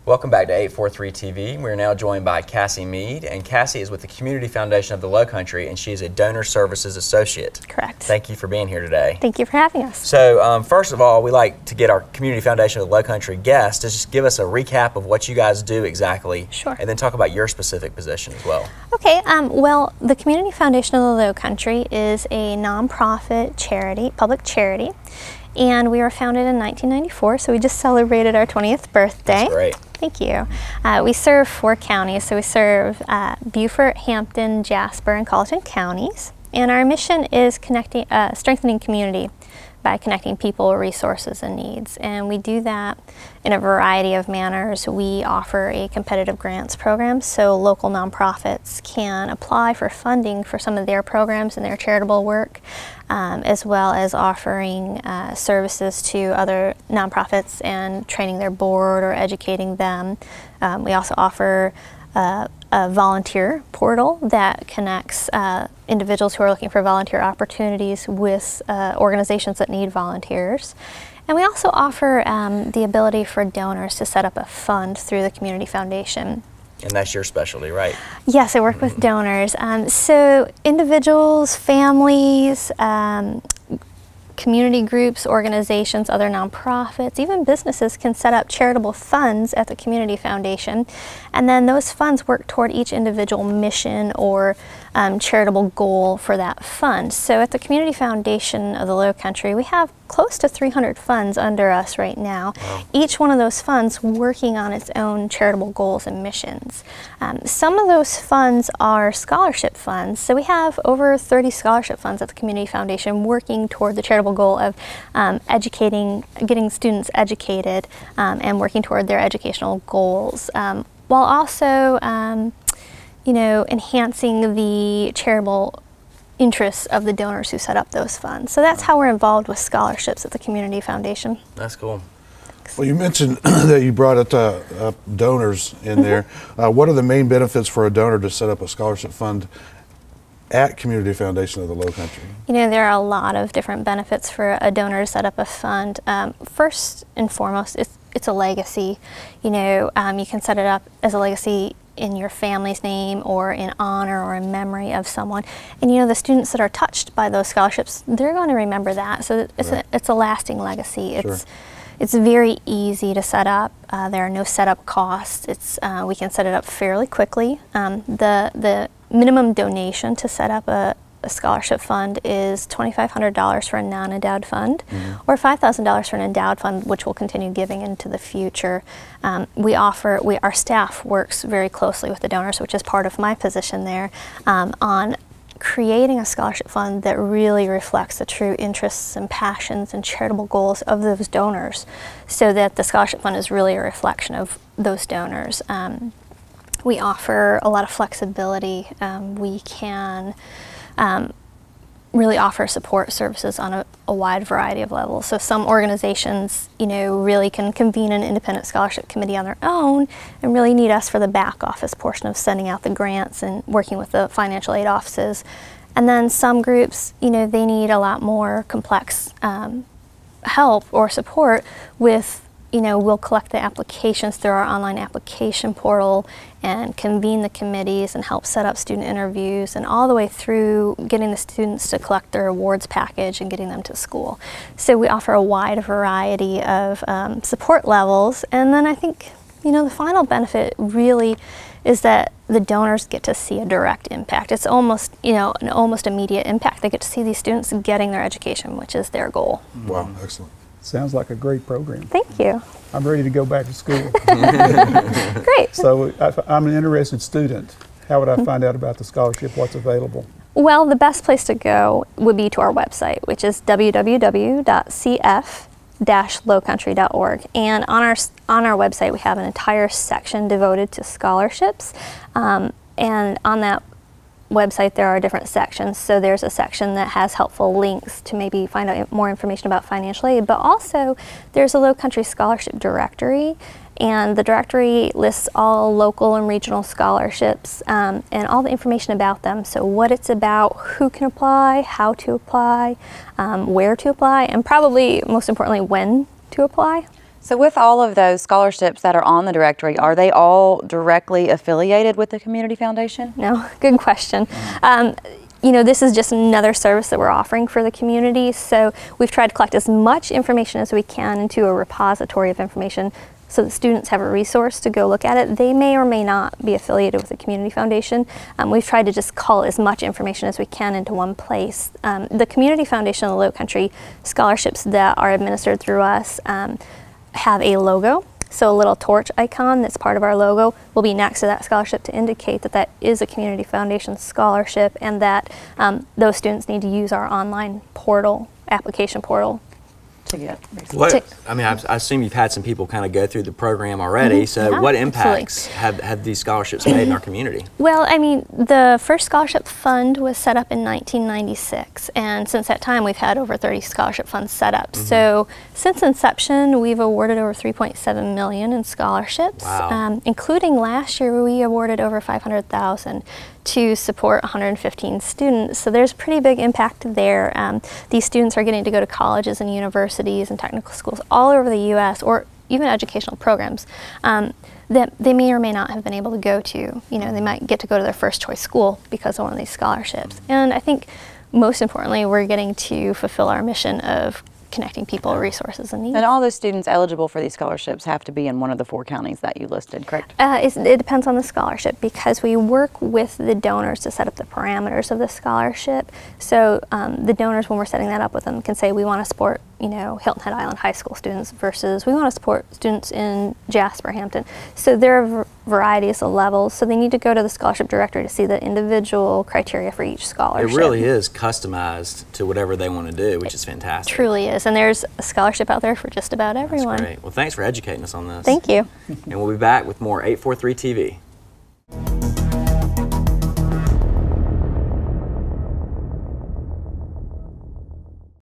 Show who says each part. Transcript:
Speaker 1: Welcome back to 843 TV. We're now joined by Cassie Mead, and Cassie is with the Community Foundation of the Lowcountry, and she is a Donor Services Associate.
Speaker 2: Correct.
Speaker 1: Thank you for being here today.
Speaker 2: Thank you for having us.
Speaker 1: So, first of all, we like to get our Community Foundation of the Lowcountry guests to just give us a recap of what you guys do exactly.
Speaker 2: Sure.
Speaker 1: And then talk about your specific position as well.
Speaker 2: Okay, well, the Community Foundation of the Lowcountry is a nonprofit charity, public charity, and we were founded in 1994, so we just celebrated our 20th birthday.
Speaker 1: That's great.
Speaker 2: Thank you. We serve 4 counties, so we serve Beaufort, Hampton, Jasper, and Colleton counties. And our mission is strengthening community by connecting people, resources, and needs. And we do that in a variety of manners. We offer a competitive grants program, so local nonprofits can apply for funding for some of their programs and their charitable work, as well as offering services to other nonprofits and training their board or educating them. We also offer a volunteer portal that connects individuals who are looking for volunteer opportunities with organizations that need volunteers. And we also offer the ability for donors to set up a fund through the Community Foundation.
Speaker 1: And that's your specialty, right?
Speaker 2: Yes, I work with donors. So individuals, families, community groups, organizations, other nonprofits, even businesses can set up charitable funds at the Community Foundation, and then those funds work toward each individual mission or charitable goal for that fund. So at the Community Foundation of the Lowcountry, we have close to 300 funds under us right now. Wow. Each one of those funds working on its own charitable goals and missions. Some of those funds are scholarship funds. So we have over 30 scholarship funds at the Community Foundation working toward the charitable goal of getting students educated and working toward their educational goals, while also enhancing the charitable interests of the donors who set up those funds. So that's how we're involved with scholarships at the Community Foundation.
Speaker 1: That's cool.
Speaker 3: Well, you mentioned that you brought up donors in there. What are the main benefits for a donor to set up a scholarship fund at Community Foundation of the Lowcountry?
Speaker 2: You know, there are a lot of different benefits for a donor to set up a fund. First and foremost, it's a legacy. You know, you can set it up as a legacy in your family's name or in honor or in memory of someone. And you know, the students that are touched by those scholarships, they're going to remember that. So it's a lasting legacy. It's very easy to set up. There are no setup costs. We can set it up fairly quickly. The minimum donation to set up a scholarship fund is $2,500 for a non-endowed fund, or $5,000 for an endowed fund, which will continue giving into the future. Our staff works very closely with the donors, which is part of my position there, on creating a scholarship fund that really reflects the true interests and passions and charitable goals of those donors, so that the scholarship fund is really a reflection of those donors. We offer a lot of flexibility. We can really offer support services on a wide variety of levels. So some organizations, you know, really can convene an independent scholarship committee on their own and really need us for the back office portion of sending out the grants and working with the financial aid offices. And then some groups, you know, they need a lot more complex help or support with, you know, we'll collect the applications through our online application portal and convene the committees and help set up student interviews and all the way through getting the students to collect their awards package and getting them to school. So we offer a wide variety of support levels. And then I think, you know, the final benefit really is that the donors get to see a direct impact. It's almost, you know, an almost immediate impact. They get to see these students getting their education, which is their goal.
Speaker 3: Wow, excellent.
Speaker 4: Sounds like a great program.
Speaker 2: Thank you.
Speaker 4: I'm ready to go back to school.
Speaker 2: Great.
Speaker 4: So I'm an interested student. How would I find out about the scholarship? What's available?
Speaker 2: Well, the best place to go would be to our website, which is www.cf-lowcountry.org. And on our website, we have an entire section devoted to scholarships. And on that website, there are different sections. So there's a section that has helpful links to maybe find out more information about financial aid, but also there's a Lowcountry Scholarship Directory, and the directory lists all local and regional scholarships and all the information about them. So what it's about, who can apply, how to apply, where to apply, and probably most importantly, when to apply.
Speaker 5: So with all of those scholarships that are on the directory, are they all directly affiliated with the Community Foundation?
Speaker 2: No, good question. You know, this is just another service that we're offering for the community, so we've tried to collect as much information as we can into a repository of information so that students have a resource to go look at it. They may or may not be affiliated with the Community Foundation. We've tried to just cull as much information as we can into one place. The Community Foundation of the Lowcountry scholarships that are administered through us have a logo. So a little torch icon that's part of our logo will be next to that scholarship to indicate that that is a Community Foundation scholarship and that those students need to use our online portal, application portal.
Speaker 5: To get
Speaker 1: I mean, I assume you've had some people kind of go through the program already. So
Speaker 2: Yeah,
Speaker 1: what impacts have these scholarships made in our community?
Speaker 2: Well, I mean, the first scholarship fund was set up in 1996, and since that time we've had over 30 scholarship funds set up. So since inception, we've awarded over $3.7 million in scholarships,
Speaker 1: Wow.
Speaker 2: including last year we awarded over $500,000 to support 115 students. So there's a pretty big impact there. These students are getting to go to colleges and universities and technical schools all over the U.S. or even educational programs that they may or may not have been able to go to. You know, they might get to go to their first choice school because of one of these scholarships. And I think most importantly, we're getting to fulfill our mission of connecting people, resources, and needs.
Speaker 5: And all those students eligible for these scholarships have to be in one of the 4 counties that you listed, correct?
Speaker 2: It depends on the scholarship because we work with the donors to set up the parameters of the scholarship. So the donors, when we're setting that up with them, can say we want to support, you know, Hilton Head Island High School students versus we want to support students in Jasper, Hampton. So there are varieties of levels. So they need to go to the scholarship directory to see the individual criteria for each scholarship.
Speaker 1: It really is customized to whatever they want to do, which is fantastic.
Speaker 2: Truly is. And there's a scholarship out there for just about everyone.
Speaker 1: That's great. Well, thanks for educating us on this.
Speaker 2: Thank you.
Speaker 1: And we'll be back with more 843 TV.